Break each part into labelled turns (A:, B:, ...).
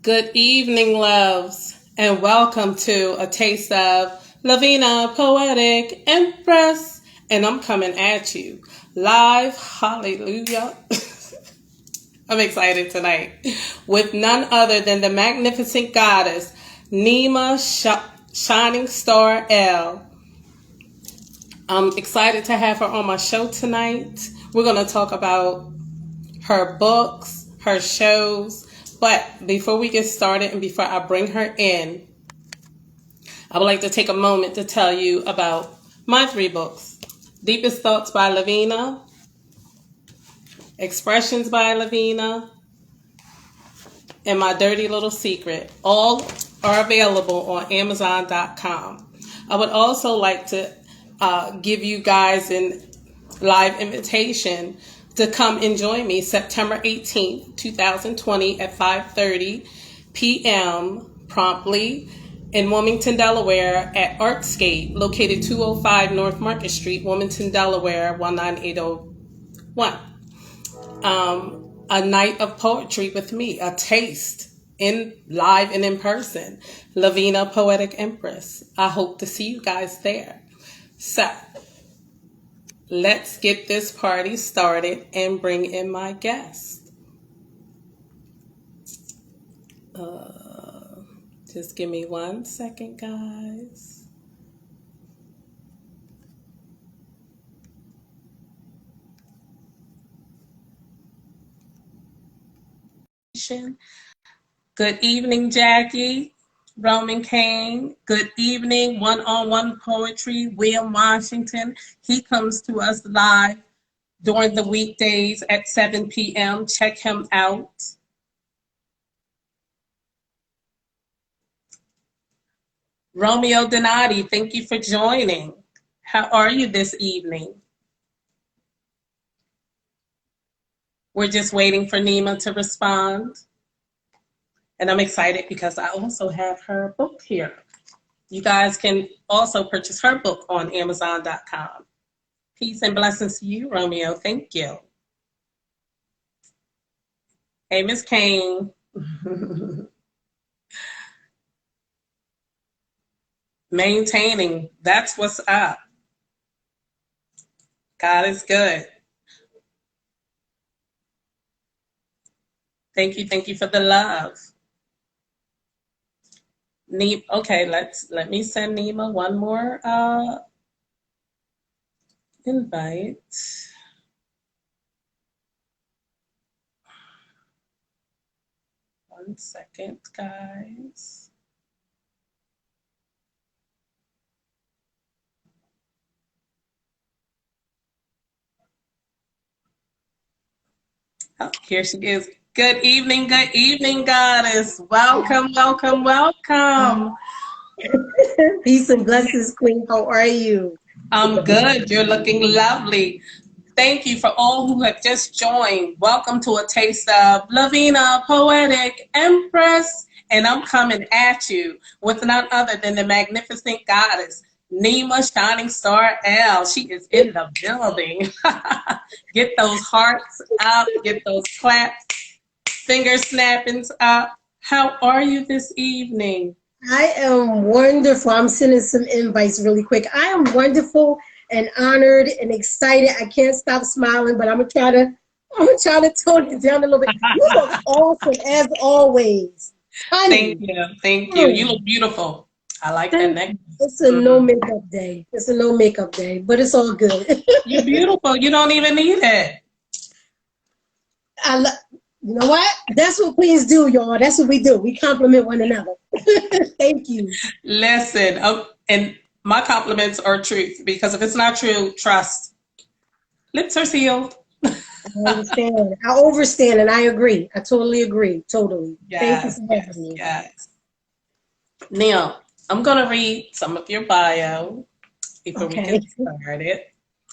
A: Good evening, loves, and welcome to a taste of Lavina, Poetic, Empress, and I'm coming at you live. Hallelujah. I'm excited tonight with none other than the magnificent goddess Nima Shining Star L. I'm excited to have her on my show tonight. We're going to talk about her books, her shows. But before we get started and before I bring her in, I would like to take a moment to tell you about my three books. Deepest Thoughts by Lavina, Expressions by Lavina, and My Dirty Little Secret. All are available on Amazon.com. I would also like to give you guys a live invitation to come and join me September 18th, 2020 at 5:30 p.m. promptly in Wilmington, Delaware at Artscape, located 205 North Market Street, Wilmington, Delaware, 19801. A night of poetry with me, a taste in live and in person. Lavina, Poetic, Empress. I hope to see you guys there. So, let's get this party started and bring in my guest. Just give me 1 second, guys. Good evening, Jackie. Roman Kane. Good evening, one-on-one poetry. William Washington. He comes to us live during the weekdays at 7 p.m. Check him out. Romeo Donati, thank you for joining. How are you this evening? We're just waiting for Nima to respond. And I'm excited because I also have her book here. You guys can also purchase her book on Amazon.com. Peace and blessings to you, Romeo. Thank you. Hey, Miss Kane. Maintaining. That's what's up. God is good. Thank you for the love. Okay, let me send Nima one more invite. One second, guys. Oh, here she is. Good evening, goddess. Welcome, welcome, welcome.
B: Peace and blessings, Queen. How are you?
A: I'm good. You're looking lovely. Thank you for all who have just joined. Welcome to a taste of Lavina, Poetic, Empress, and I'm coming at you with none other than the magnificent goddess, Nima Shining Star L. She is in the building. Get those hearts up, get those claps, finger snappings up. How are you this evening?
B: I am wonderful. I'm sending some invites really quick. I am wonderful and honored and excited. I can't stop smiling, but I'm gonna try to tone it down a little bit. You look awesome as always.
A: Honey. Thank you. You look beautiful. I like that necklace.
B: It's a no makeup day. It's a no makeup day, but it's all good.
A: You're beautiful. You don't even need it.
B: You know what? That's what queens do, y'all. That's what we do. We compliment one another. Thank you.
A: Listen, and my compliments are truth, because if it's not true, trust. Lips are sealed.
B: I understand. I overstand, and I agree. I totally agree. Totally.
A: Yes,
B: Thank you for having me.
A: Yes. Now, I'm going to read some of your bio before we get started.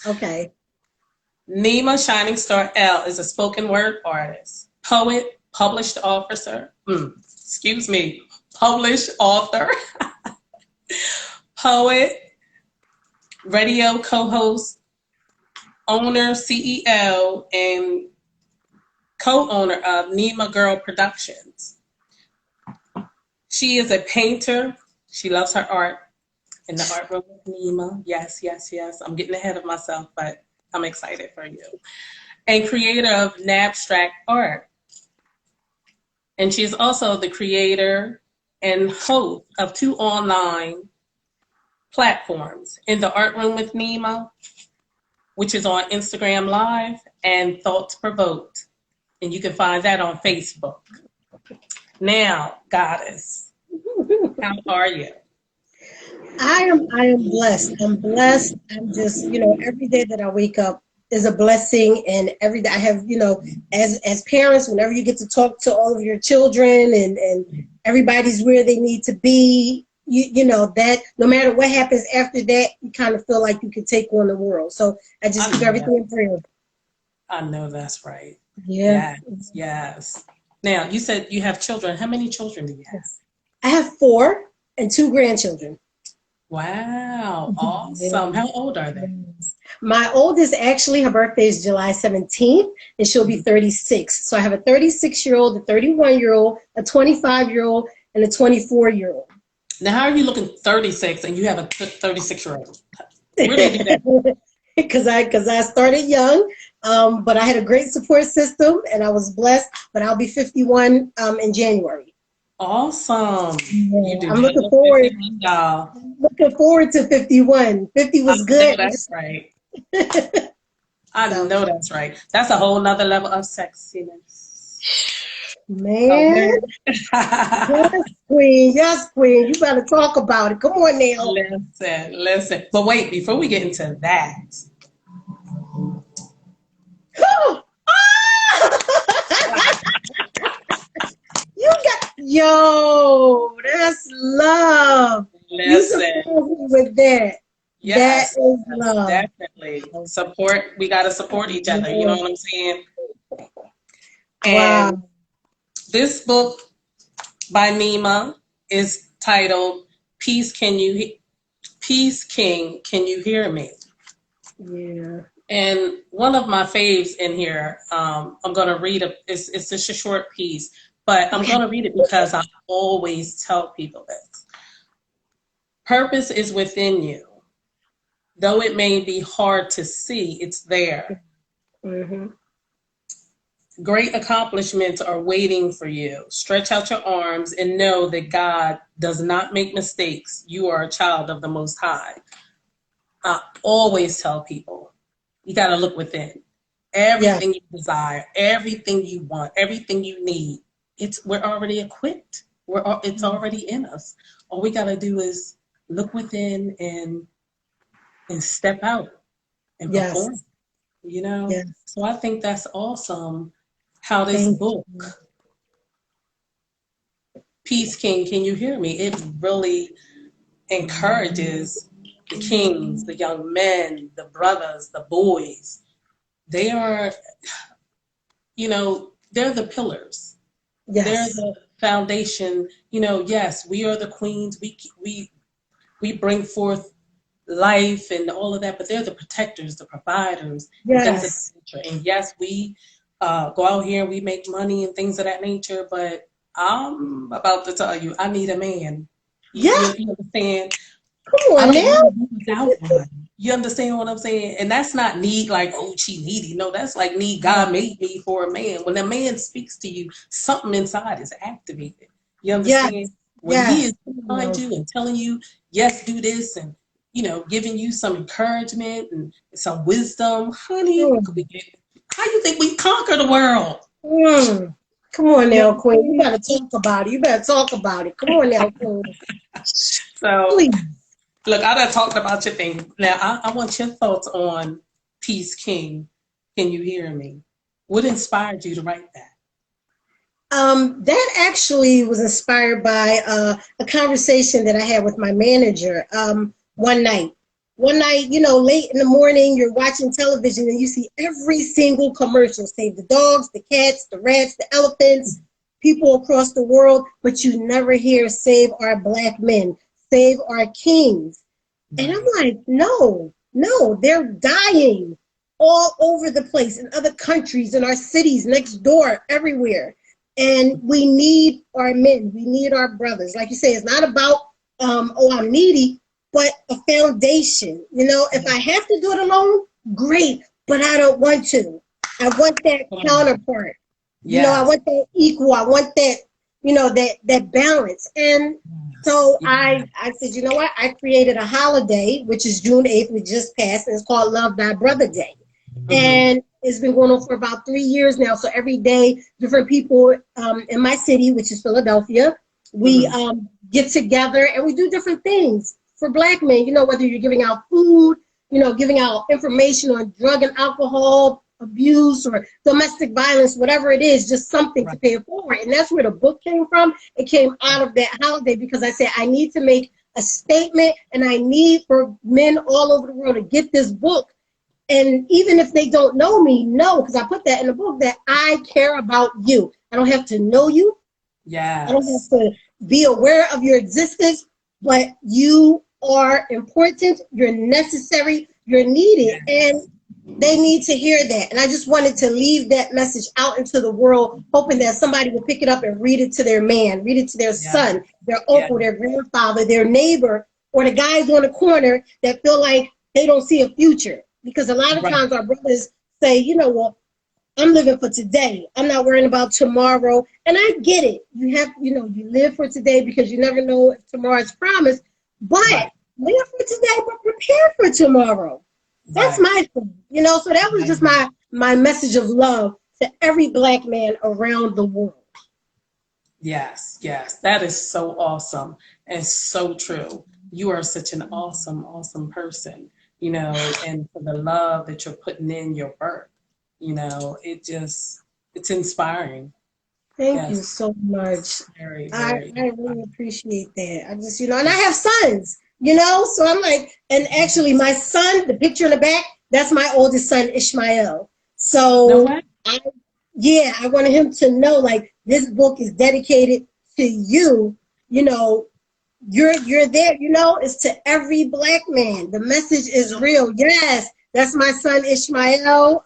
B: Okay.
A: Nima Shining Star L is a spoken word artist, poet, published author, published author, poet, radio co-host, owner, CEO, and co-owner of Nima Girl Productions. She is a painter. She loves her art in the art room with Nima. Yes, yes, yes. I'm getting ahead of myself, but I'm excited for you. And creator of Abstract Art. And she's also the creator and host of 2 online platforms, In the Art Room with Nima, which is on Instagram Live, and Thoughts Provoked. And you can find that on Facebook. Now, Goddess, how are you?
B: I am blessed. I'm blessed. I'm just, every day that I wake up is a blessing, and every day I have, as parents, whenever you get to talk to all of your children and everybody's where they need to be, that no matter what happens after that, you kind of feel like you can take on the world. So I just keep everything in prayer.
A: I know that's right.
B: Yeah.
A: Yes, yes. Now, you said you have children. How many children do you have?
B: I have 4 and 2 grandchildren.
A: Wow, awesome. How old are they?
B: My oldest, actually, her birthday is July 17th, and she'll be 36. So I have a 36-year-old, a 31-year-old, a 25-year-old, and a 24-year-old.
A: Now, how are you looking 36 and you have a 36-year-old? Where did you do that?
B: Because I started young, but I had a great support system, and I was blessed. But I'll be 51 in January.
A: Awesome.
B: Yeah,
A: You do
B: I'm looking forward.
A: 51, y'all.
B: Looking forward to 51. 50 was
A: I know
B: good.
A: that's right. I know that's right. That's a whole nother level of sexiness.
B: Man, yes, queen. Yes, queen. You better talk about it. Come on now.
A: Listen. But wait, before we get into that,
B: That's love. You support me with that.
A: Yes,
B: that is love.
A: definitely. Support. We got to support each other. You know what I'm saying?
B: Wow.
A: And this book by Nima is titled Peace King, Can You Hear Me?
B: Yeah.
A: And one of my faves in here, I'm going to read it's just a short piece, but I'm going to read it because I always tell people this. Purpose is within you. Though it may be hard to see, it's there.
B: Mm-hmm.
A: Great accomplishments are waiting for you. Stretch out your arms and know that God does not make mistakes. You are a child of the Most High. I always tell people, you got to look within. Everything you desire, everything you want, everything you need, we're already equipped. It's already in us. All we got to do is look within and step out and perform.
B: Yes.
A: So I think that's awesome how this book, Peace King, Can You Hear Me? It really encourages the kings, the young men, the brothers, the boys. They are, they're the pillars.
B: Yes.
A: They're the foundation. Yes, we are the queens. We bring forth life and all of that, but they're the protectors, the providers,
B: yes.
A: Things of that nature. And yes, we go out here and we make money and things of that nature, but I'm about to tell you, I need a man. You understand?
B: Come on now.
A: Without one. You understand what I'm saying? And that's not need like, oh, she needy. No, that's like need God made me for a man. When a man speaks to you, something inside is activated. You understand?
B: Yes.
A: When he is behind you and telling you, yes, do this, and giving you some encouragement and some wisdom, honey, how you think we conquer the world?
B: Come on now, Queen. You better talk about it. You better talk about it. Come on now, Queen.
A: So, please. Look, I done talked about your thing. Now, I want your thoughts on Peace King. Can you hear me? What inspired you to write that?
B: That actually was inspired by a conversation that I had with my manager one night. One night, late in the morning, you're watching television and you see every single commercial, save the dogs, the cats, the rats, the elephants, people across the world, but you never hear save our Black men, save our kings. And I'm like, no, they're dying all over the place in other countries, in our cities, next door, everywhere. And we need our men. We need our brothers. Like you say, it's not about, oh, I'm needy, but a foundation. You know, if I have to do it alone, great, but I don't want to. I want that counterpart. You know, I want that equal. I want that, you know, that balance. And so I said, you know what? I created a holiday, which is June 8th, we just passed, and it's called Love Thy Brother Day. And it's been going on for about 3 years now. So every day, different people in my city, which is Philadelphia, we get together and we do different things for Black men. You know, whether you're giving out food, you know, giving out information on drug and alcohol abuse or domestic violence, whatever it is, just something to pay it forward. And that's where the book came from. It came out of that holiday because I said, I need to make a statement and I need for men all over the world to get this book. And even if they don't know me, know, because I put that in the book, that I care about you. I don't have to know you. Yeah. I don't have to be aware of your existence, but you are important, you're necessary, you're needed. And they need to hear that. And I just wanted to leave that message out into the world, hoping that somebody will pick it up and read it to their man, read it to their son, their uncle, their grandfather, their neighbor, or the guys on the corner that feel like they don't see a future. Because a lot of times our brothers say, you know, well, I'm living for today. I'm not worrying about tomorrow. And I get it. You have, you know, you live for today because you never know if tomorrow is promised. But live for today, but prepare for tomorrow. That's my thing, you know. So that was just my message of love to every Black man around the world.
A: Yes, that is so awesome and so true. You are such an awesome person, you know, and for the love that you're putting in your work, you know, it's inspiring.
B: Thank you so much. I really appreciate that. I just, you know, and I have sons. You know, so I'm like, and actually my son, the picture in the back, that's my oldest son, Ishmael. So I wanted him to know, like, this book is dedicated to you. You know, you're there, you know, it's to every Black man. The message is real. Yes, that's my son, Ishmael.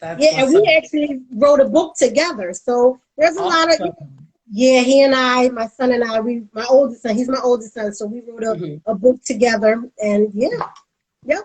B: And we actually wrote a book together. So there's a lot of... Yeah, he and I, my son and I, my oldest son, he's my oldest son, so we wrote a book together, and
A: See, that's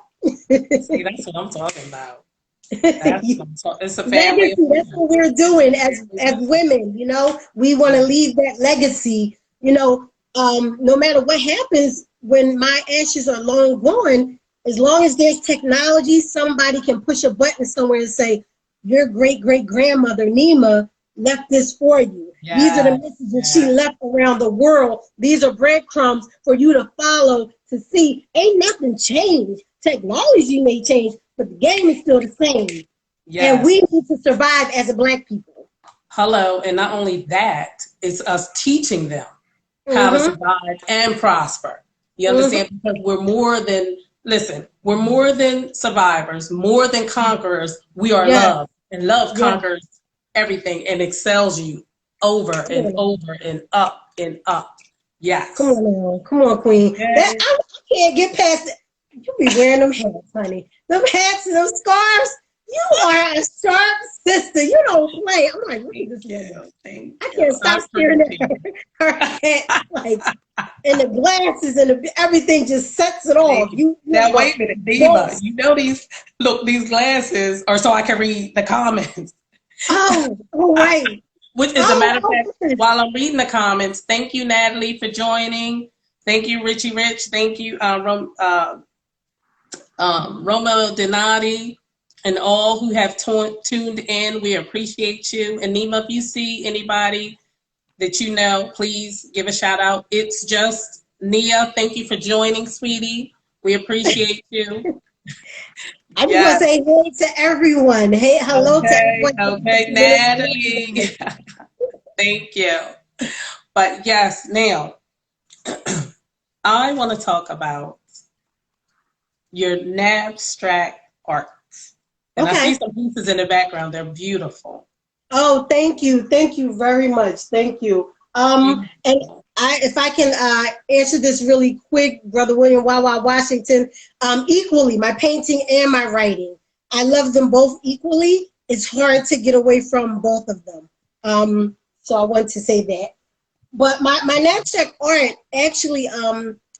A: what I'm talking about. It's a family.
B: Legacy, that's what we're doing as women, you know. We want to leave that legacy, you know, no matter what happens when my ashes are long gone, as long as there's technology, somebody can push a button somewhere and say, your great-great-grandmother, Nima, left this for you. These are the messages she left around the world. These are breadcrumbs for you to follow to see. Ain't nothing changed. Technology may change, but the game is still the same. And we need to survive as a Black people.
A: Hello, and not only that, it's us teaching them how to survive and prosper. You understand? Because we're more than survivors, more than conquerors. We are love, and love conquers everything and excels you over and over and up and up. Yes.
B: Come on, Queen. I can't get past it. You be wearing them hats, honey. Them hats and them scarves. You are a sharp sister. You don't play. I'm like, look at this woman. I can't stop staring at her hat. Like, and the glasses and everything just sets it off.
A: Now wait a minute, Diva. You know these glasses are so I can read the comments.
B: Oh, right.
A: Which is a matter of fact, while I'm reading the comments, thank you, Natalie, for joining. Thank you, Richie Rich. Thank you, Roma Donati, and all who have tuned in. We appreciate you. And Nima, if you see anybody that you know, please give a shout out. It's just Nia. Thank you for joining, sweetie. We appreciate you.
B: I just want to say hey to everyone. Hey, hello to everyone.
A: Okay, Natalie. Thank you. But yes, now I want to talk about your abstract art. And I see some pieces in the background. They're beautiful.
B: Oh, thank you. Thank you very much. Thank you. And if I can answer this really quick, Brother William Wawa Washington, equally, my painting and my writing. I love them both equally. It's hard to get away from both of them. So I want to say that. But my abstract art actually,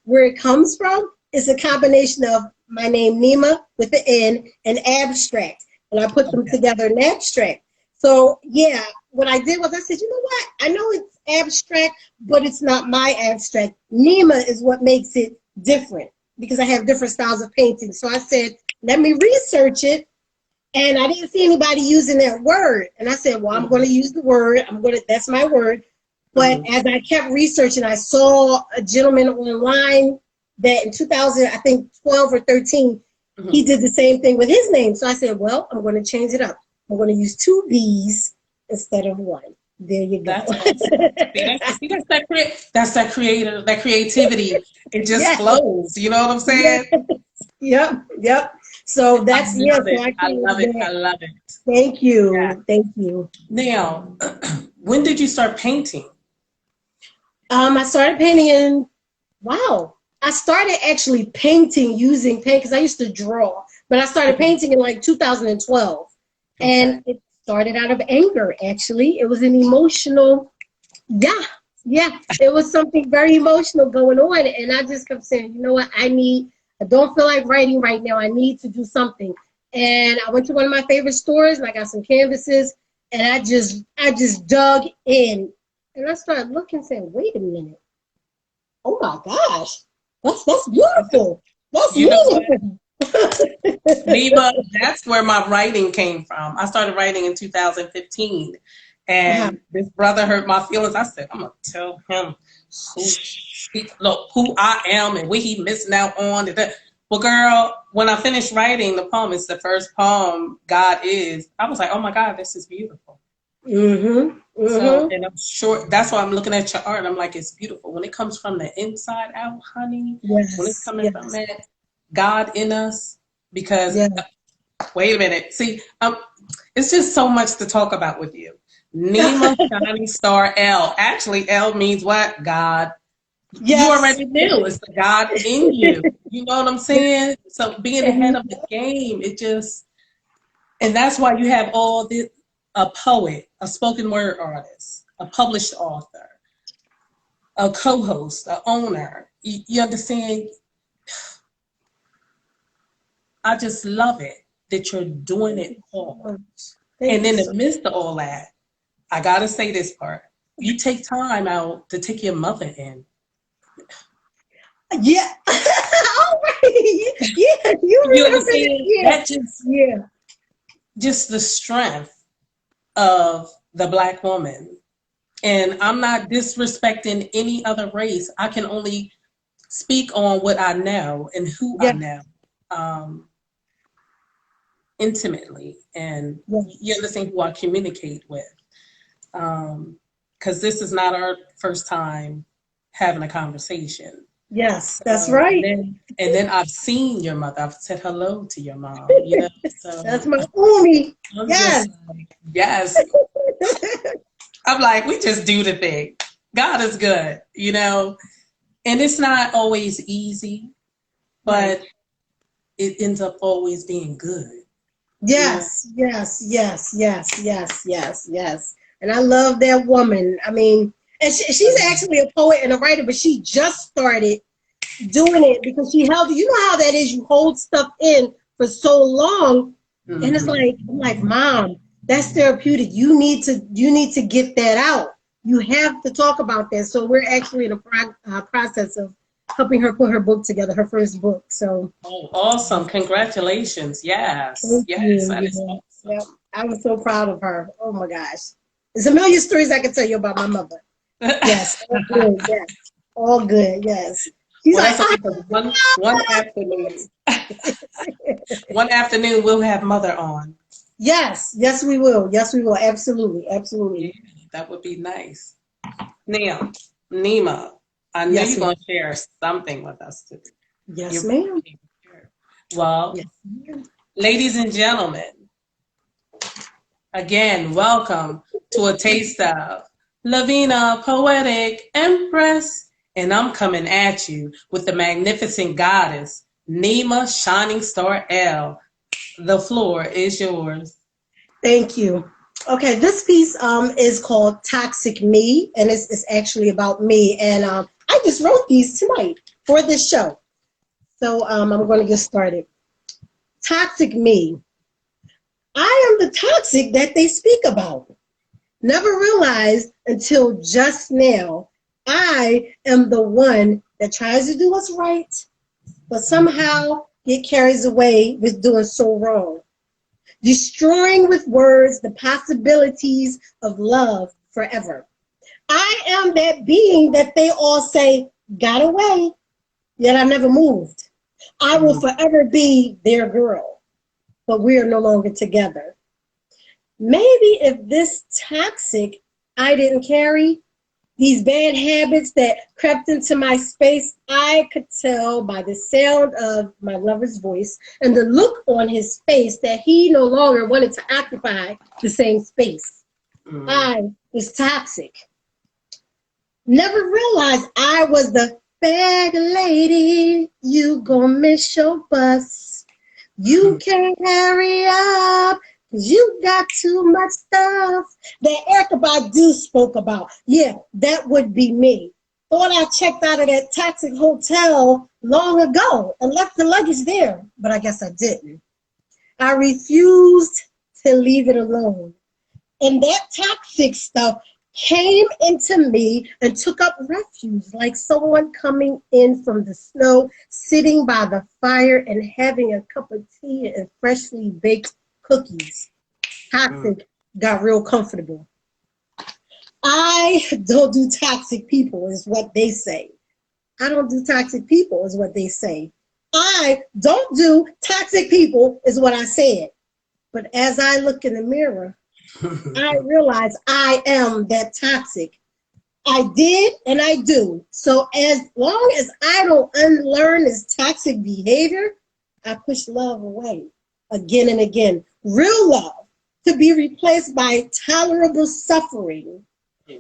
B: where it comes from is a combination of my name Nima with the N and abstract, and I put them together in abstract. So yeah, what I did was I said, you know what? I know it's abstract, but it's not my abstract. Nima is what makes it different because I have different styles of painting. So I said, let me research it. And I didn't see anybody using that word. And I said, well, I'm going to use the word. That's my word. But as I kept researching, I saw a gentleman online that in 2000, I think 12 or 13, he did the same thing with his name. So I said, well, I'm going to change it up. I'm going to use 2 B's instead of 1. There you go.
A: That's awesome. That's that creativity. It just flows. You know what I'm saying?
B: Yep. So that's
A: I love it. I love it. I love it.
B: Thank you.
A: Yeah.
B: Thank you.
A: Now, when did you start painting?
B: I started painting I started actually painting using paint because I used to draw, but I started painting in like 2012. And it started out of anger, actually. It was an emotional, yeah. It was something very emotional going on. And I just kept saying, you know what, I don't feel like writing right now. I need to do something. And I went to one of my favorite stores and I got some canvases and I just dug in. And I started looking and saying, wait a minute. Oh my gosh. That's beautiful. That's beautiful.
A: Nima, that's where my writing came from. I started writing in 2015. And this brother hurt my feelings. I said, I'm going to tell him who I am and what he missing out on. Well, girl, when I finished writing the poem, it's the first poem, God Is. I was like, oh my God, this is beautiful. So, and I'm sure that's why I'm looking at your art. And I'm like, it's beautiful. When it comes from the inside out, honey, when it's coming from that God in us, because wait a minute. See, it's just so much to talk about with you. Nima Shining Star L. Actually, L means what? God. You already knew. It's the God in you. You know what I'm saying? So being ahead of the game, and that's why you have all this, a poet, a spoken word artist, a published author, a co-host, a owner. You understand? I just love it that you're doing it all. And in the midst of all that, I got to say this part. You take time out to take your mother in.
B: Yeah. All right. Yeah. You
A: understand? That just the strength of the Black woman. And I'm not disrespecting any other race. I can only speak on what I know and who I know intimately. And you understand who I communicate with. Because this is not our first time having a conversation.
B: Yes, that's right.
A: And then I've seen your mother. I've said hello to your mom. You know, so
B: that's my Umi. Yes.
A: Yes. I'm like, we just do the thing. God is good, you know. And it's not always easy, but it ends up always being good.
B: Yes. And I love that woman. I mean, and she's actually a poet and a writer, but she just started doing it because she held, you know how that is, you hold stuff in for so long, and it's like, I'm like, Mom, that's therapeutic. You need to get that out. You have to talk about that. So we're actually in a process of helping her put her book together, her first book. So
A: awesome. Congratulations. Yes. That is awesome.
B: Yep. I was so proud of her. Oh my gosh. There's a million stories I can tell you about my mother. Yes. All good. Yes. All good. Yes. She's
A: one afternoon. One afternoon we'll have Mother on.
B: Yes, we will. Absolutely. Yeah,
A: that would be nice. Now, Nima, I know you're going to share something with us today.
B: Yes, ma'am.
A: Well, ladies and gentlemen, again, welcome to A Taste of Lavina, Poetic, Empress, and I'm coming at you with the magnificent goddess, Nima Shining Star L. The floor is yours.
B: Thank you. Okay, this piece is called Toxic Me, and it's actually about me. And I just wrote these tonight for this show. So I'm going to get started. Toxic Me. I am the toxic that they speak about. Never realized until just now I am the one that tries to do what's right, but somehow it carries away with doing so wrong. Destroying with words the possibilities of love forever. I am that being that they all say got away, yet I never moved. I will forever be their girl, but we are no longer together. Maybe if this toxic I didn't carry, these bad habits that crept into my space, I could tell by the sound of my lover's voice and the look on his face that he no longer wanted to occupy the same space. I was toxic. Never realized I was the bag lady. You gon' miss your bus. You can't hurry up. 'Cause you got too much stuff that Erykah Badu spoke about. Yeah, that would be me. Thought I checked out of that toxic hotel long ago and left the luggage there, but I guess I didn't. I refused to leave it alone. And that toxic stuff came into me and took up refuge like someone coming in from the snow, sitting by the fire and having a cup of tea and freshly baked cookies. Toxic got real comfortable. I don't do toxic people, is what they say. I don't do toxic people, is what they say. I don't do toxic people, is what I said. But as I look in the mirror, I realize I am that toxic. I did and I do. So as long as I don't unlearn this toxic behavior, I push love away again and again. Real love to be replaced by tolerable suffering.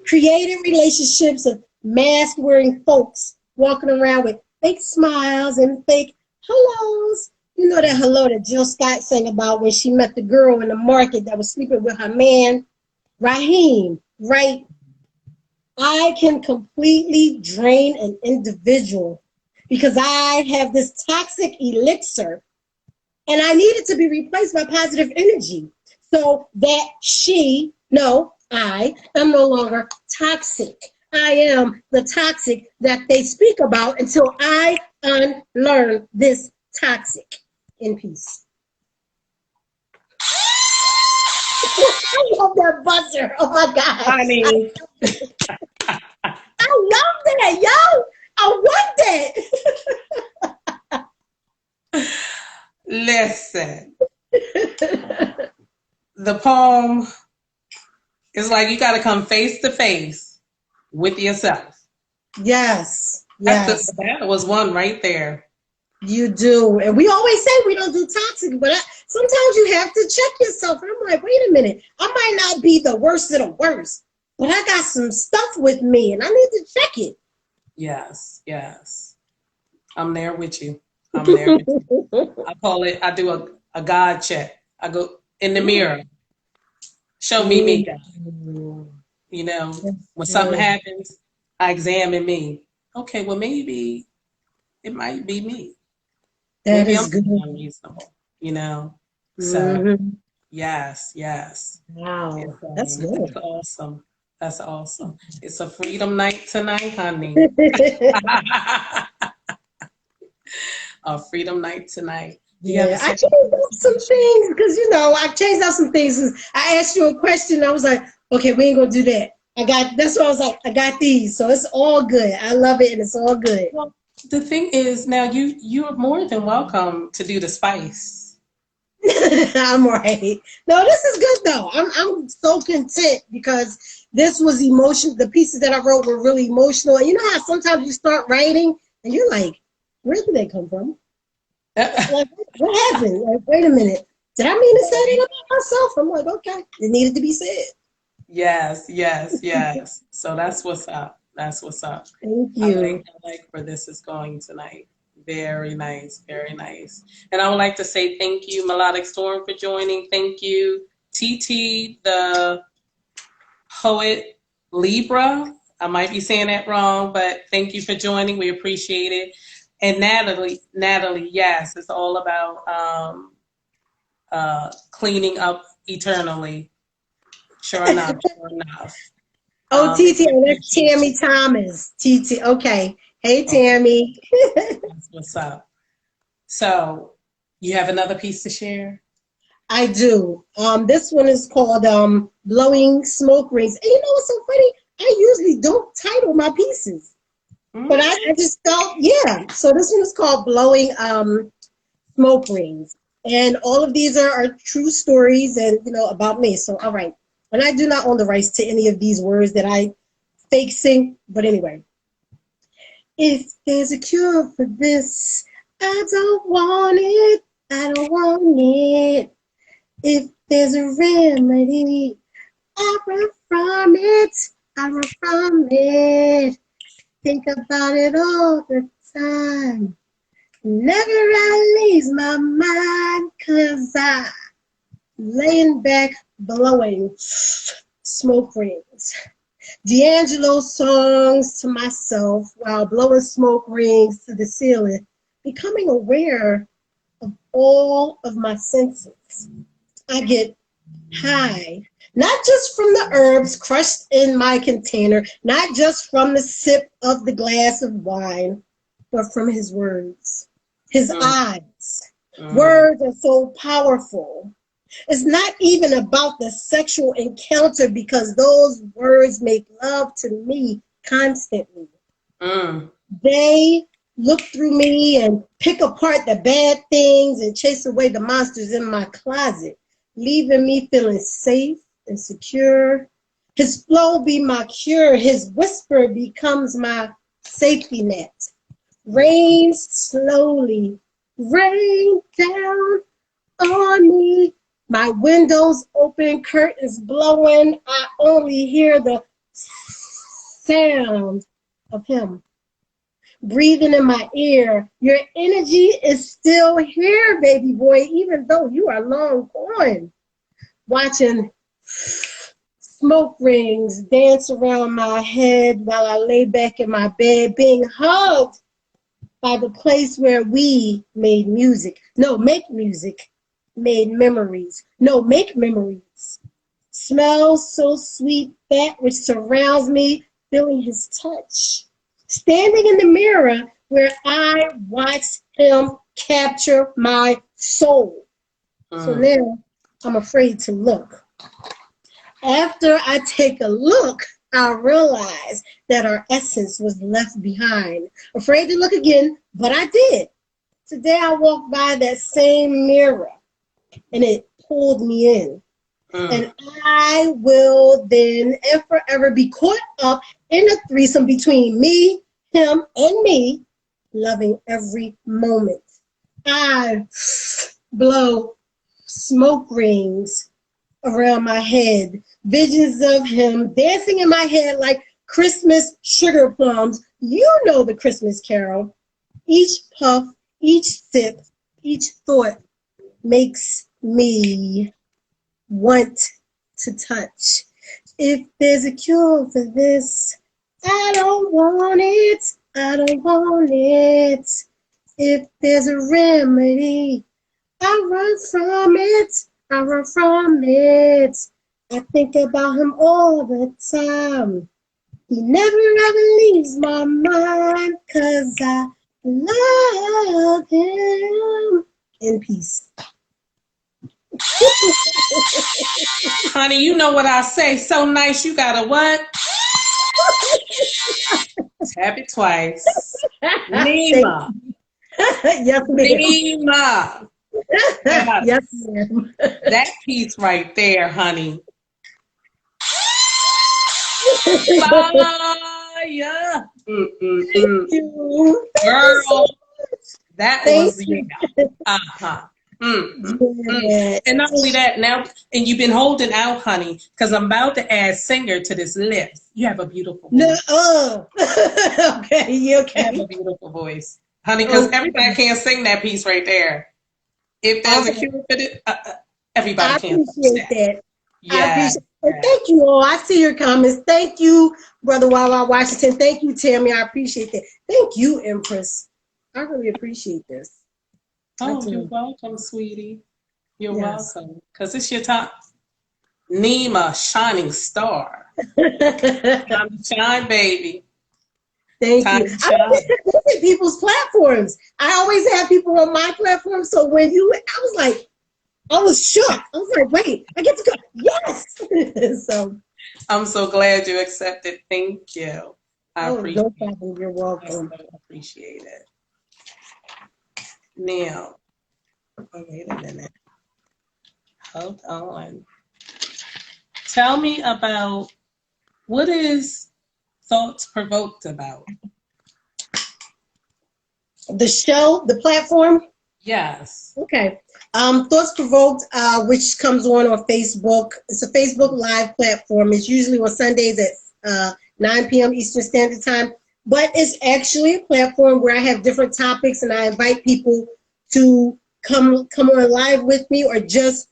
B: Creating relationships of mask-wearing folks walking around with fake smiles and fake hellos. You know that hello that Jill Scott sang about when she met the girl in the market that was sleeping with her man, Raheem, right? I can completely drain an individual because I have this toxic elixir and I need it to be replaced by positive energy so that I am no longer toxic. I am the toxic that they speak about until I unlearn this toxic. In peace. I love that buzzer. Oh my God.
A: Honey.
B: I love that, yo. I want that.
A: Listen. The poem is like you got to come face to face with yourself.
B: Yes. Yes.
A: That was one right there.
B: You do. And we always say we don't do toxic, but sometimes you have to check yourself. And I'm like, wait a minute. I might not be the worst of the worst, but I got some stuff with me and I need to check it.
A: Yes, yes. I'm there with you. I'm there with you. I do a God check. I go in the mirror. Show me, God. You know, when something happens, I examine me. Okay, well, maybe it might be me.
B: That
A: Maybe
B: is good.
A: Unreasonable, you know. So yes.
B: Wow, that's good.
A: That's awesome. That's awesome. It's a freedom night tonight, honey. A freedom night tonight.
B: Yeah, I changed out some things because I changed out some things. I asked you a question. I was like, okay, we ain't gonna do that. That's why I was like, I got these, so it's all good. I love it, and it's all good.
A: Well, the thing is, now you're more than welcome to do the spice.
B: I'm right. No, this is good though. I'm so content because this was emotion. The pieces that I wrote were really emotional. And you know how sometimes you start writing and you're like, where did they come from? Like, what happened? Like, wait a minute. Did I mean to say that about myself? I'm like, okay, it needed to be said.
A: Yes. So that's what's up. That's what's up.
B: Thank you.
A: I like where this is going tonight. Very nice, very nice. And I would like to say thank you, Melodic Storm, for joining. Thank you, TT, the poet Libra. I might be saying that wrong, but thank you for joining. We appreciate it. And Natalie, yes, it's all about cleaning up eternally. Sure enough, sure enough.
B: Oh, TT, that's Tammy Thomas. TT, okay. Hey, Tammy.
A: That's what's up. So, you have another piece to share?
B: I do. This one is called Blowing Smoke Rings. And you know what's so funny? I usually don't title my pieces. But I just felt, yeah. So this one is called Blowing Smoke Rings. And all of these are true stories and, you know, about me. So, all right. And I do not own the rights to any of these words that I fake sing. But anyway. If there's a cure for this, I don't want it. I don't want it. If there's a remedy, I run from it. I run from it. Think about it all the time. Never I leaves my mind, 'cause I laying back blowing smoke rings. D'Angelo songs to myself while blowing smoke rings to the ceiling, becoming aware of all of my senses. I get high, not just from the herbs crushed in my container, not just from the sip of the glass of wine, but from his words, his eyes. Words are so powerful. It's not even about the sexual encounter, because those words make love to me constantly. They look through me and pick apart the bad things and chase away the monsters in my closet, leaving me feeling safe and secure. His flow be my cure. His whisper becomes my safety net. Rain slowly, rain down on me. My windows open, curtains blowing. I only hear the sound of him breathing in my ear. Your energy is still here, baby boy, even though you are long gone. Watching smoke rings dance around my head while I lay back in my bed, being hugged by the place where we made music. No, make music. Made memories. No, make memories. Smells so sweet, that which surrounds me, feeling his touch. Standing in the mirror where I watched him capture my soul. So now I'm afraid to look. After I take a look, I realize that our essence was left behind. Afraid to look again, but I did. Today I walked by that same mirror, and it pulled me in. And I will then and forever be caught up in a threesome between me, him, and me, loving every moment. I blow smoke rings around my head, visions of him dancing in my head like Christmas sugar plums. You know the Christmas carol. Each puff, each sip, each thought makes me want to touch. If there's a cure for this, I don't want it. I don't want it. If there's a remedy, I run from it. I run from it. I think about him all the time. He never ever leaves my mind, 'cause I love him. In peace.
A: Honey, you know what I say. So nice, you gotta what? Tap it twice. Nima.
B: Yes, ma'am.
A: Nima.
B: Yes, ma'am.
A: That piece right there, honey. Fire. Girl, that was, yeah. Uh-huh. And not only that, now, and you've been holding out, honey, because I'm about to add singer to this list. You have a beautiful voice.
B: Okay, you okay?
A: You have a beautiful voice, honey, because everybody can't sing that piece right there. If there's a cure for it, everybody
B: I
A: can't touch
B: appreciate
A: that.
B: that. I
A: Yeah.
B: appreciate it. Thank you all. I see your comments. Thank you, Brother Wawa Washington. Thank you, Tammy. I appreciate that. Thank you, Empress. I really appreciate this. I
A: Oh, you're
B: do.
A: welcome, sweetie. You're
B: Yes.
A: welcome. Because it's your time. Nima, shining star. Time to shine, baby.
B: Thank you.
A: Time to
B: I don't
A: shine.
B: get to visit people's platforms. I always have people on my platform. So when I was like, I was shook. I was like, wait, I get to go. Yes. So,
A: I'm so glad you accepted. Thank you. I
B: oh,
A: appreciate
B: no
A: it.
B: problem. You're
A: I so
B: welcome.
A: appreciate it. Now, oh, wait a minute. Hold on. Tell me about what is Thoughts Provoked about?
B: The show, the platform.
A: Yes.
B: Okay. Thoughts Provoked, which comes on Facebook. It's a Facebook Live platform. It's usually on Sundays at 9 p.m. Eastern Standard Time. But it's actually a platform where I have different topics and I invite people to come on live with me or just,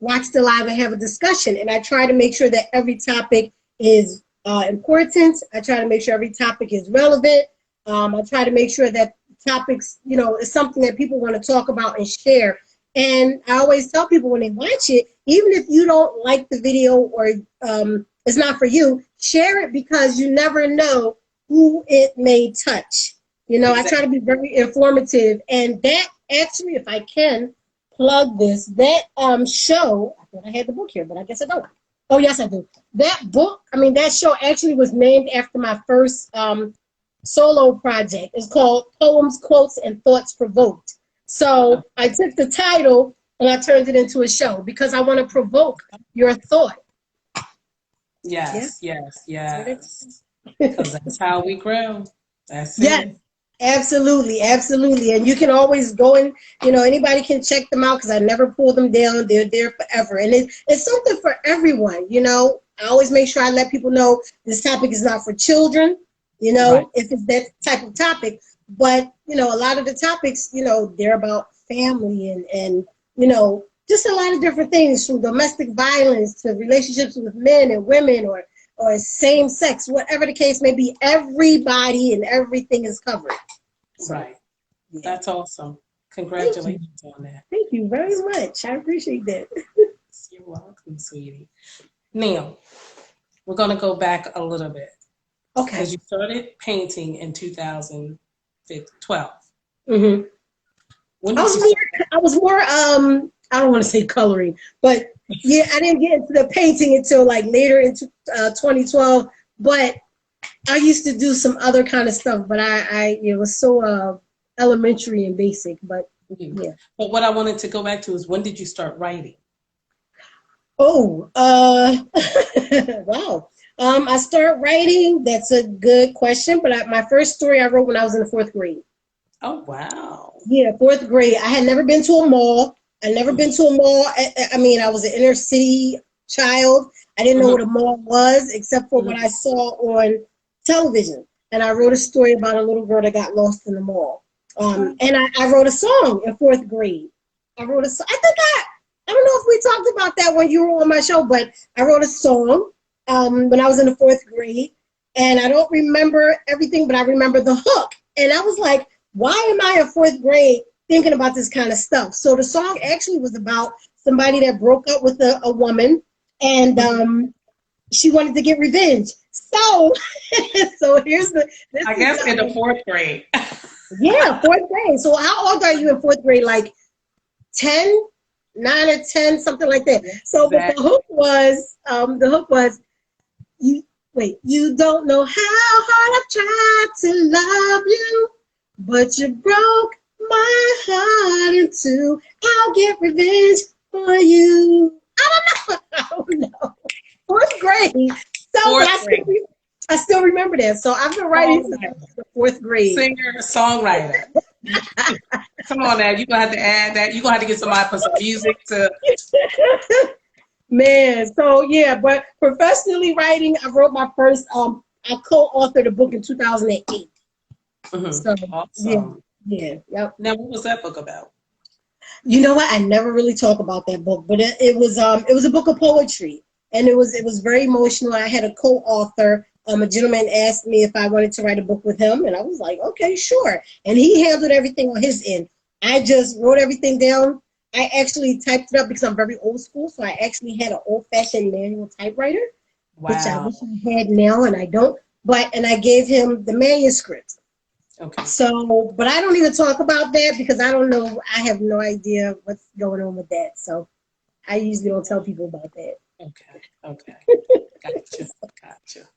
B: watch the live and have a discussion. And I try to make sure that every topic is important. I try to make sure every topic is relevant. I try to make sure that topics, is something that people want to talk about and share. And I always tell people when they watch it, even if you don't like the video or it's not for you, share it because you never know who it may touch. I try to be very informative. And that actually, if I can plug this, that show, I thought I had the book here, but I guess I don't. Oh, yes, I do. That show actually was named after my first solo project. It's called Poems, Quotes, and Thoughts Provoked. So I took the title and I turned it into a show because I want to provoke your thought.
A: Yes, yeah. yes. Because that's how we grow. That's
B: Yes,
A: it.
B: absolutely, absolutely. And you can always go and, anybody can check them out because I never pull them down. They're there forever. And it's something for everyone, I always make sure I let people know this topic is not for children,
A: Right.
B: if it's that type of topic. But, a lot of the topics, they're about family and just a lot of different things from domestic violence to relationships with men and women or same sex, whatever the case may be, everybody and everything is covered. So,
A: Right.
B: yeah.
A: That's awesome. Congratulations on that.
B: Thank you very much. I appreciate that.
A: You're welcome, sweetie. Now, we're going to go back a little bit.
B: Okay.
A: Because you started painting in 2012.
B: Mm-hmm.
A: When did you start?
B: I was more I don't want to say coloring, but yeah, I didn't get into the painting until like later into 2012. But I used to do some other kind of stuff, but it was so elementary and basic. But yeah.
A: But what I wanted to go back to is when did you start writing?
B: Oh, wow. I started writing. That's a good question. But my first story I wrote when I was in the fourth grade.
A: Oh, wow.
B: Yeah, fourth grade. I had never been to a mall. I never been to a mall. I was an inner city child. I didn't know what a mall was except for what I saw on television. And I wrote a story about a little girl that got lost in the mall. And I wrote a song in fourth grade. I wrote a song. I don't know if we talked about that when you were on my show, but I wrote a song when I was in the fourth grade. And I don't remember everything, but I remember the hook. And I was like, why am I in fourth grade thinking about this kind of stuff? So the song actually was about somebody that broke up with a woman and she wanted to get revenge. So here's
A: I guess in the fourth grade.
B: Yeah, fourth grade. So how old are you in fourth grade? Like 10, 9 or 10, something like that. So exactly. But the hook was you don't know how hard I've tried to love you. But you broke my heart in two. I'll get revenge for you. I don't know. Fourth grade. I still remember that. So I've been writing since the fourth grade.
A: Singer, songwriter. Come on now. You're going to have to add that. You're going to have to get somebody to put some music to.
B: Man. So, yeah. But professionally writing, I wrote my first, I co-authored a book in 2008.
A: Mm-hmm. So, awesome.
B: Yeah. Yep.
A: Now, what was that book about?
B: You know what? I never really talk about that book, but it was a book of poetry, and it was very emotional. I had a co-author. A gentleman asked me if I wanted to write a book with him, and I was like, okay, sure. And he handled everything on his end. I just wrote everything down. I actually typed it up because I'm very old school, so I actually had an old-fashioned manual typewriter, which I
A: Wow.
B: wish I had now, and I don't. And I gave him the manuscript.
A: Okay.
B: So, but I don't even talk about that because I don't know. I have no idea what's going on with that. So I usually don't tell people about that.
A: Okay. Okay. Gotcha. Gotcha.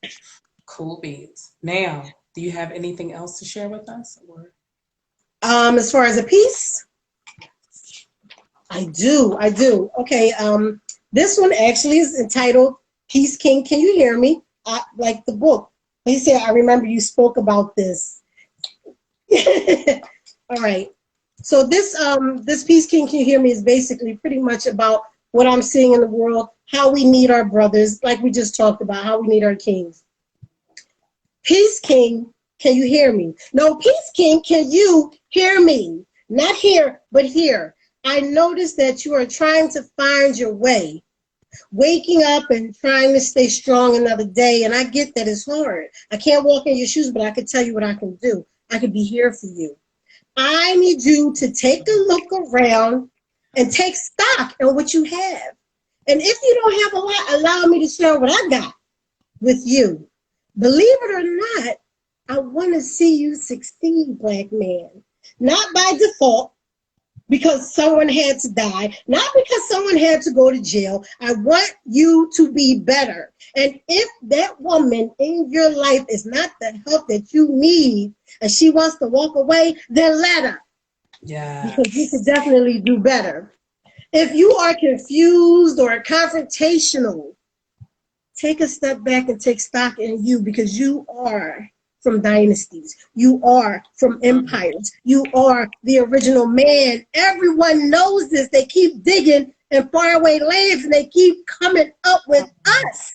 A: Cool beans. Now, do you have anything else to share with us? Or
B: As far as a piece, I do. I do. Okay. This one actually is entitled "Peace King." Can you hear me? I like the book. He said, "I remember you spoke about this." All right. So this Peace King, can you hear me, is basically pretty much about what I'm seeing in the world, how we need our brothers, like we just talked about, how we need our kings. Peace King, can you hear me? No, Peace King, can you hear me? Not here, but here. I noticed that you are trying to find your way, waking up and trying to stay strong another day. And I get that it's hard. I can't walk in your shoes, but I can tell you what I can do. I can be here for you. I need you to take a look around and take stock in what you have. And if you don't have a lot, allow me to share what I got with you. Believe it or not, I want to see you succeed, black man. Not by default, because someone had to die, not because someone had to go to jail. I want you to be better. And if that woman in your life is not the help that you need and she wants to walk away, then let her, because you could
A: yes.
B: definitely do better. If you are confused or confrontational, take a step back and take stock in you, because you are from dynasties. You are from
A: Mhm.
B: empires. You are the original man. Everyone knows this. They keep digging in faraway lands and they keep coming up with us.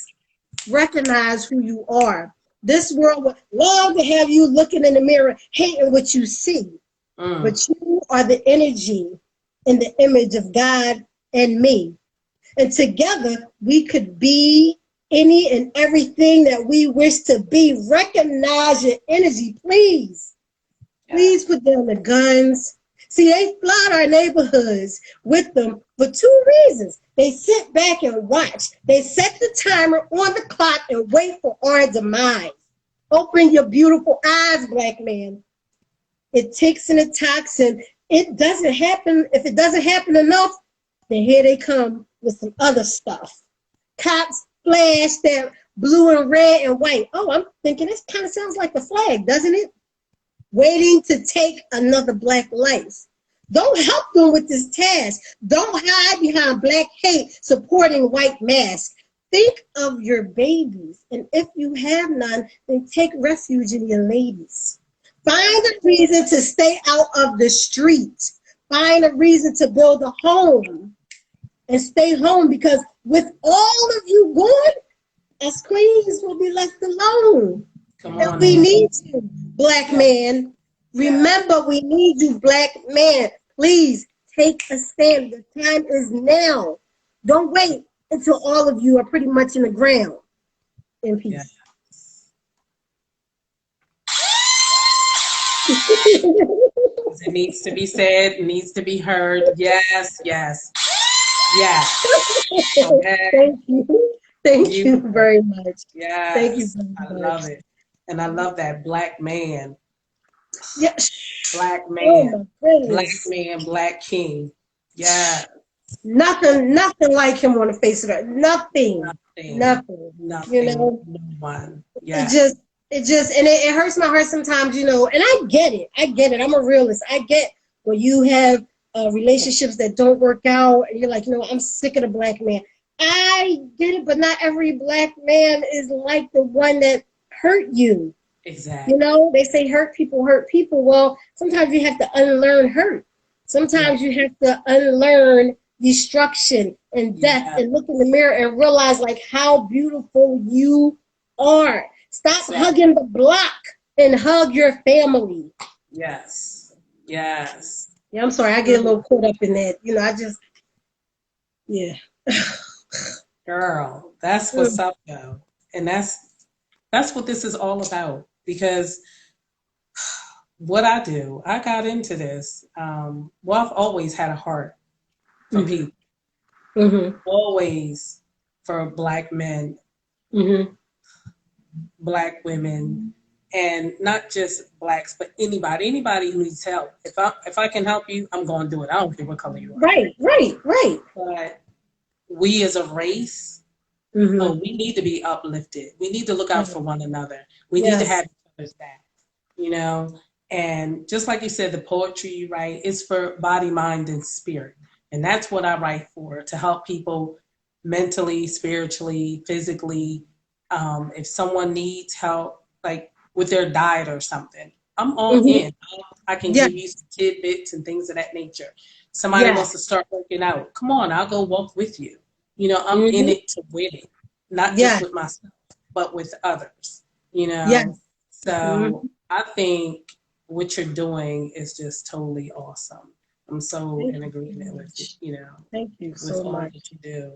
B: Recognize who you are. This world would love to have you looking in the mirror, hating what you see.
A: Mm.
B: But you are the energy in the image of God and me. And together we could be any and everything that we wish to be. Recognize your energy, please.
A: Yeah.
B: Please put down the guns. See, they flood our neighborhoods with them for two reasons. They sit back and watch. They set the timer on the clock and wait for our demise. Open your beautiful eyes, black man. It ticks and it tocks, and it doesn't happen. If it doesn't happen enough, then here they come with some other stuff. Cops flash that blue and red and white. Oh, I'm thinking this kind of sounds like the flag, doesn't it? Waiting to take another black life. Don't help them with this task. Don't hide behind black hate supporting white masks. Think of your babies, and if you have none, then take refuge in your ladies. Find a reason to stay out of the street. Find a reason to build a home and stay home, because with all of you gone, us queens will be left alone.
A: Come
B: And
A: on
B: we
A: now.
B: need you, black
A: Yeah.
B: man.
A: Yeah.
B: Remember, we need you, black man. Please take a stand. The time is now. Don't wait until all of you are pretty much in the ground. In
A: Yeah.
B: peace.
A: It needs to be said, it needs to be heard. Yes, yes, yes. Okay.
B: Thank you. Thank you
A: Beautiful.
B: very much. Thank you
A: Yes.
B: very
A: I
B: much.
A: love it. And I love that black man,
B: Yes.
A: black
B: Oh
A: man,
B: my
A: black
B: goodness.
A: man, black king. Yeah.
B: Nothing like him on the face of the earth. Nothing.
A: Nothing,
B: Nothing. You
A: nothing,
B: know,
A: no one.
B: it
A: Yeah.
B: just, and it hurts my heart sometimes, and I get it. I get it. I'm a realist. I get when you have relationships that don't work out and you're like, I'm sick of the black man. I get it, but not every black man is like the one that hurt you.
A: Exactly.
B: They say hurt people hurt people. Well, sometimes you have to unlearn hurt.
A: Yeah.
B: Sometimes you have to unlearn destruction and death
A: Yeah.
B: and look in the mirror and realize like how beautiful you are. Stop
A: Exactly.
B: hugging the block and hug your family.
A: Yes. Yes.
B: Yeah, I'm sorry. I get a little caught up in that. You know, I just, yeah.
A: Girl, that's what's up though. And that's what this is all about. Because what I do, I got into this. Well, I've always had a heart for
B: Mm-hmm.
A: people,
B: Mm-hmm.
A: always for Black men,
B: Mm-hmm.
A: Black women, and not just Blacks, but anybody who needs help. If I can help you, I'm going to do it. I don't care what color you are.
B: Right, right, right.
A: But we as a race, oh,
B: Mm-hmm.
A: we need to be uplifted. We need to look out for one another. We need to
B: Yes.
A: have each other's back, you know? And just like you said, the poetry you write is for body, mind, and spirit. And that's what I write for, to help people mentally, spiritually, physically. If someone needs help, like with their diet or something, I'm all
B: Mm-hmm.
A: in. I can
B: Yes.
A: give you some tidbits and things of that nature. Somebody wants to
B: Yes.
A: start working out. Come on, I'll go walk with you. You know, I'm in
B: Mm-hmm.
A: it to win it, not just
B: Yes.
A: with myself, but with others, you
B: Yes.
A: know? So
B: Mm-hmm.
A: I think what you're doing is just totally awesome. I'm so
B: Thank
A: in
B: you so
A: agreement with you,
B: much.
A: you know,
B: Thank you
A: with
B: so
A: all
B: much.
A: that you do.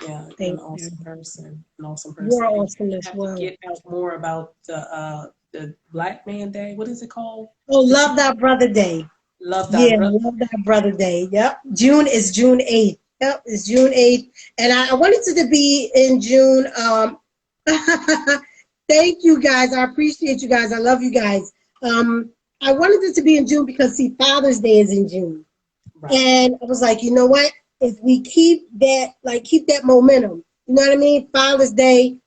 A: Yeah, you're an
B: Thank you.
A: awesome person, an awesome
B: You are
A: person. And
B: awesome
A: you
B: as
A: have to
B: well.
A: get out more about the Black Man Day. What is it called?
B: Oh,
A: That you
B: Love Thy Brother Day.
A: love thy
B: Yeah,
A: brother.
B: Love Thy Brother Day. Yep. June is June 8th. Yep, it's June 8th. And I wanted it to be in June. Thank you guys. I appreciate you guys. I love you guys. I wanted it to be in June because see, Father's Day is in June.
A: Right.
B: And I was like, you know what? If we keep that, like, keep that momentum, you know what I mean? Father's Day,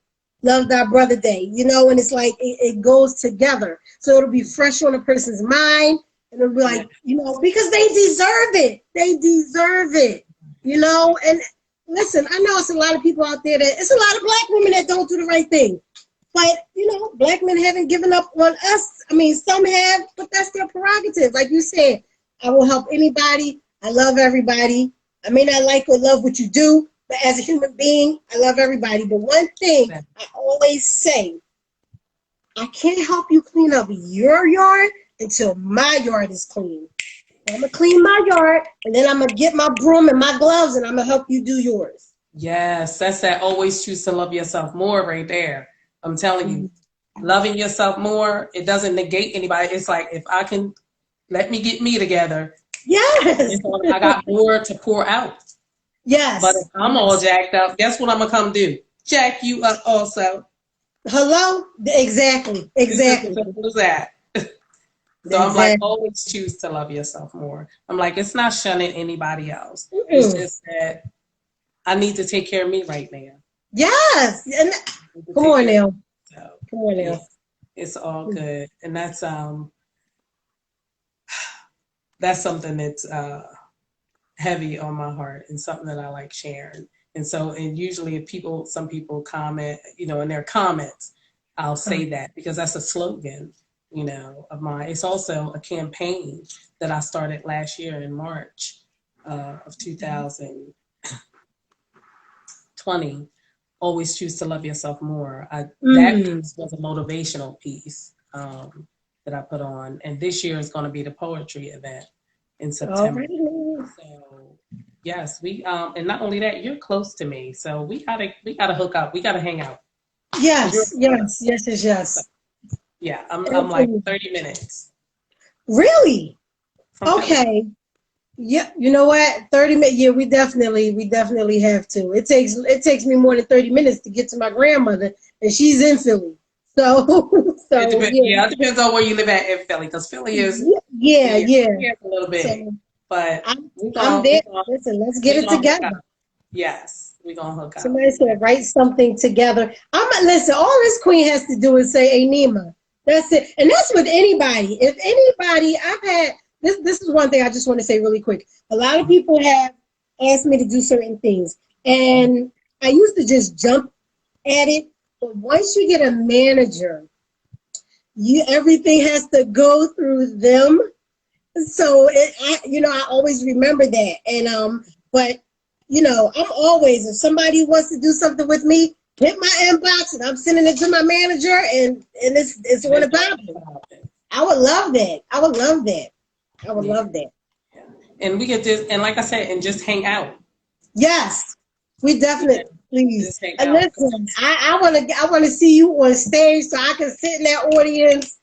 B: Love Thy Brother Day, you know, and it's like it goes together. So it'll be fresh on a person's mind, and it'll be
A: Yeah.
B: like, you know, because they deserve it. They deserve it, you know. And listen, I know it's a lot of people out there that it's a lot of Black women that don't do the right thing. But you know, Black men haven't given up on us. I mean, some have, but that's their prerogative. Like you said, I will help anybody. I love everybody. I may not like or love what you do, but as a human being, I love everybody. But one thing I always say, I can't help you clean up your yard until my yard is clean. I'm gonna clean my yard, and then I'm gonna get my broom and my gloves, and I'm gonna help you do yours.
A: Yes, that's that always choose to love yourself more right there. I'm telling you,
B: Mhm.
A: loving yourself more, it doesn't negate anybody. It's like if I can let me get me together,
B: Yes,
A: I got more to pour out. But if
B: yes,
A: I'm all
B: yes.
A: jacked up, guess what I'm gonna come do? Jack you up also.
B: Hello? Exactly,
A: It's just as
B: exactly,
A: simple as that. So I'm like,
B: exactly.
A: always choose to love yourself more. I'm like, it's not shunning anybody else. It's
B: Mm-mm.
A: just that I need to take care of me right now.
B: Yes, and
A: I need to
B: come
A: take
B: on
A: care of
B: now,
A: myself.
B: come on
A: Yeah,
B: now.
A: it's all good. And that's something that's heavy on my heart and something that I like sharing. And so, and usually if some people comment, you know, in their comments, I'll say that because that's a slogan, you know, of mine. It's also a campaign that I started last year in March of 2020. Always choose to love yourself more. That
B: Mm.
A: piece was a motivational piece that I put on. And this year is going to be the poetry event in
B: All
A: September.
B: right.
A: So yes, we and not only that, you're close to me, so we gotta hook up. We gotta hang out because you're
B: Yes,
A: in Florida.
B: yes, yes, yes,
A: So,
B: yes.
A: yeah, I'm like
B: Absolutely.
A: 30 minutes
B: Really?
A: from Philly.
B: Okay. Yeah, you know what? 30 minutes. Yeah, we definitely have to. It takes me more than 30 minutes to get to my grandmother, and she's in Philly. So
A: It
B: so
A: depends.
B: yeah.
A: Yeah, it depends on where you live at in Philly, because Philly is
B: Yeah,
A: yeah,
B: yeah.
A: Philly is a little big,
B: So
A: but
B: I'm I'm there. Listen, let's get
A: we
B: it
A: gonna hook
B: together.
A: up. Yes, we gonna hook up.
B: Somebody said write something together. Listen. All this queen has to do is say "Hey Nima." That's it, and that's with anybody. If anybody, I've had this. This is one thing I just want to say really quick. A lot of people have asked me to do certain things, and I used to just jump at it. But once you get a manager, you everything has to go through them. So I always remember that. And but I'm always, if somebody wants to do something with me, hit my inbox and I'm sending it to my manager, and it's
A: And
B: on
A: it's
B: a
A: gonna
B: Bible.
A: happen.
B: I would love that. I would love that. I would
A: Yeah,
B: love that.
A: and we could just, and like I said, and just hang out.
B: Yes, we definitely, please.
A: Just hang
B: And
A: out.
B: listen, I wanna see you on stage so I can sit in that audience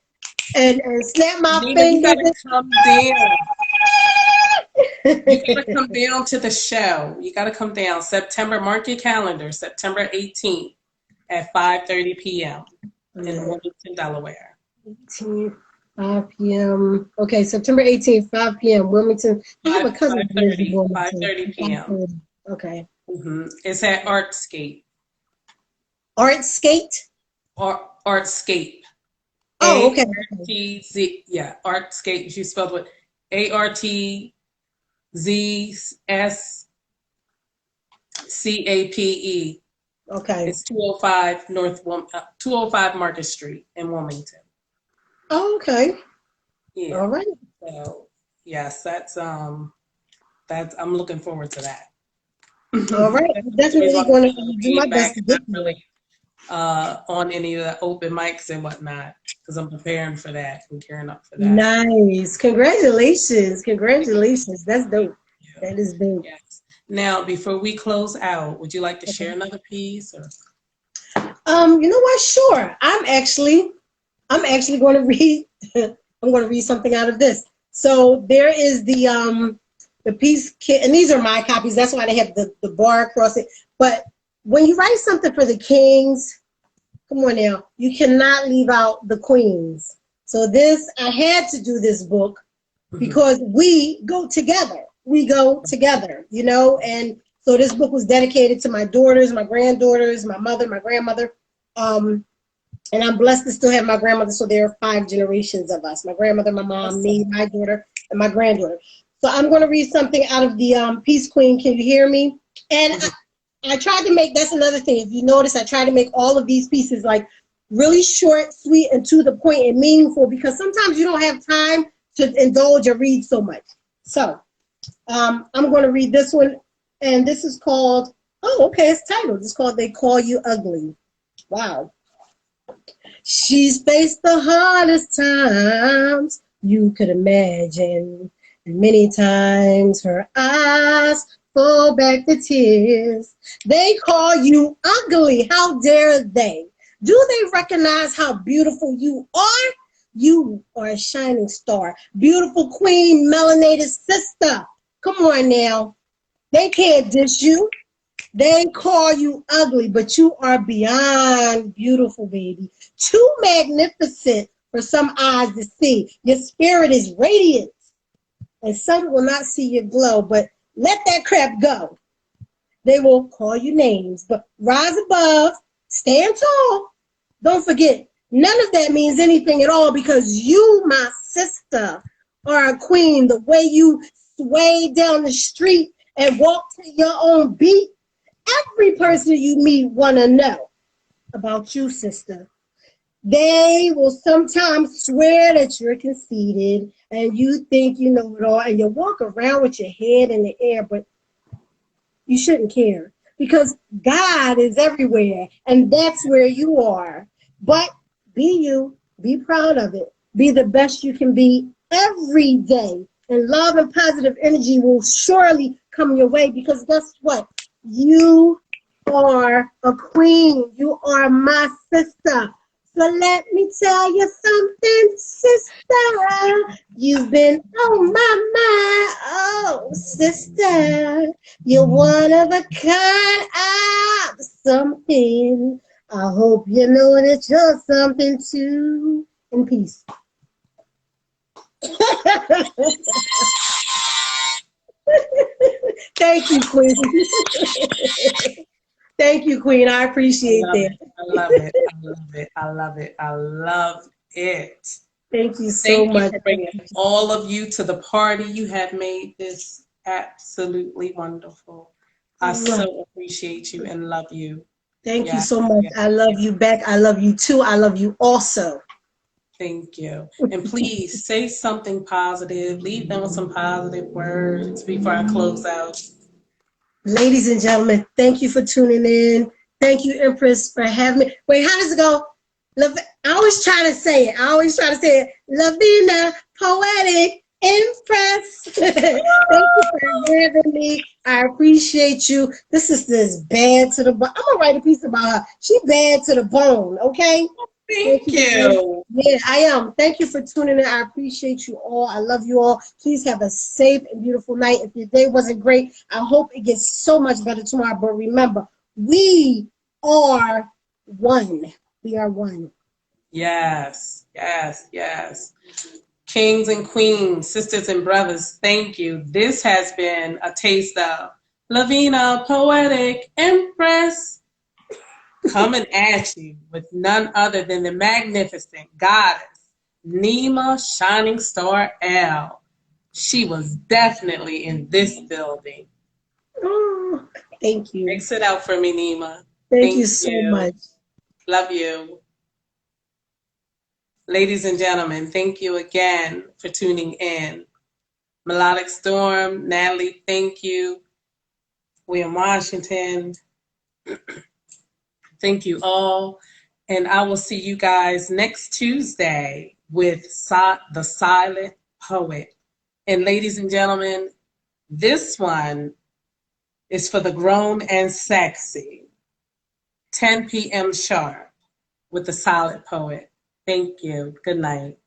B: and snap my
A: Nina, you
B: fingers.
A: gotta come down. You gotta come down to the show. You gotta come down. September, mark your calendar, September 18th at 5:30 p.m. in Wilmington, Delaware.
B: 18th, 5 p.m. Okay, September 18th, 5 p.m. Wilmington. I have a cousin who lives in Wilmington.
A: 5:30 p.m.
B: 5:30. Okay.
A: It's at Artscape.
B: Artscape?
A: Or Artscape.
B: Oh, okay.
A: A-R-T-Z, yeah, Artscape. She spelled with ARTZSCAPE.
B: Okay.
A: It's 205 205 Market Street in Wilmington.
B: Oh, okay.
A: Yeah.
B: All right.
A: So yes, that's I'm looking forward to that.
B: All right. I'm definitely going to do my best to get there.
A: On any of the open mics and whatnot, because I'm preparing for that and gearing up for that.
B: Nice. Congratulations. Congratulations. That's dope. Yeah. That is dope.
A: Yes. Now, before we close out, would you like to share another piece? Or?
B: You know what? Sure. I'm actually going to read. I'm going to read something out of this. So there is the piece, and these are my copies. That's why they have the bar across it. But when you write something for the kings, come on now, you cannot leave out the queens. So I had to do this book because we go together. We go together, you know, and so this book was dedicated to my daughters, my granddaughters, my mother, my grandmother. And I'm blessed to still have my grandmother. So there are 5 generations of us, my grandmother, my mom, me, my daughter, and my granddaughter. So I'm going to read something out of the Peace Queen. Can you hear me? And I tried to make, that's another thing. If you notice, I try to make all of these pieces like really short, sweet, and to the point and meaningful, because sometimes you don't have time to indulge or read so much. So I'm going to read this one, and this is called, oh, okay, it's titled. It's called They Call You Ugly. Wow. She's faced the hardest times you could imagine, and many times her eyes fall back to tears. They call you ugly. How dare they? Do they recognize how beautiful you are? You are a shining star. Beautiful queen, melanated sister. Come on now. They can't dish you. They call you ugly, but you are beyond beautiful, baby. Too magnificent for some eyes to see. Your spirit is radiant, and some will not see your glow, but let that crap go. They will call you names, but rise above, stand tall. Don't forget, none of that means anything at all, because you, my sister, are a queen. The way you sway down the street and walk to your own beat, every person you meet want to know about you, sister. They will sometimes swear that you're conceited and you think you know it all, and you walk around with your head in the air, but you shouldn't care, because God is everywhere, and that's where you are. But be you, be proud of it, be the best you can be every day, and love and positive energy will surely come your way, because guess what? You are a queen. You are my sister. So let me tell you something, sister. You've been on my mind. Oh, sister. You're one of a kind. I'm something. I hope you know that you're something too. In peace. Thank you, Queen. Thank you, Queen. I appreciate that.
A: I love it. I love it. I love it. I love it.
B: Thank you so much.
A: Thank you for bringing all of you to the party. You have made this absolutely wonderful. I so appreciate you and love you.
B: Thank you so much. I love you back. I love you too. I love you also.
A: Thank you. And please say something positive. Leave them with some positive words before I close out.
B: Ladies and gentlemen, thank you for tuning in. Thank you, Empress, for having me. Wait, how does it go? I always try to say it. Lavina, Poetic, Empress. Thank you for having me. I appreciate you. This bad to the bone. I'm gonna write a piece about her. She bad to the bone, okay? Thank
A: Thank
B: you guys.
A: you.
B: Yeah, I am. Thank you for tuning in. I appreciate you all. I love you all. Please have a safe and beautiful night. If your day wasn't great, I hope it gets so much better tomorrow. But remember, we are one. We are one.
A: Yes, yes, yes. Kings and queens, sisters and brothers, thank you. This has been a taste of Lavina, Poetic, Empress, coming at you with none other than the magnificent goddess, Nima Shining Star L. She was definitely in this building.
B: Oh, thank you.
A: Mix it out for me, Nima.
B: Thank you
A: Thank
B: so
A: you.
B: much.
A: Love you. Ladies and gentlemen, thank you again for tuning in. Melodic Storm, Natalie, thank you. William Washington, thank you all. And I will see you guys next Tuesday with The Silent Poet. And ladies and gentlemen, this one is for the grown and sexy. 10 p.m. sharp with The Silent Poet. Thank you. Good night.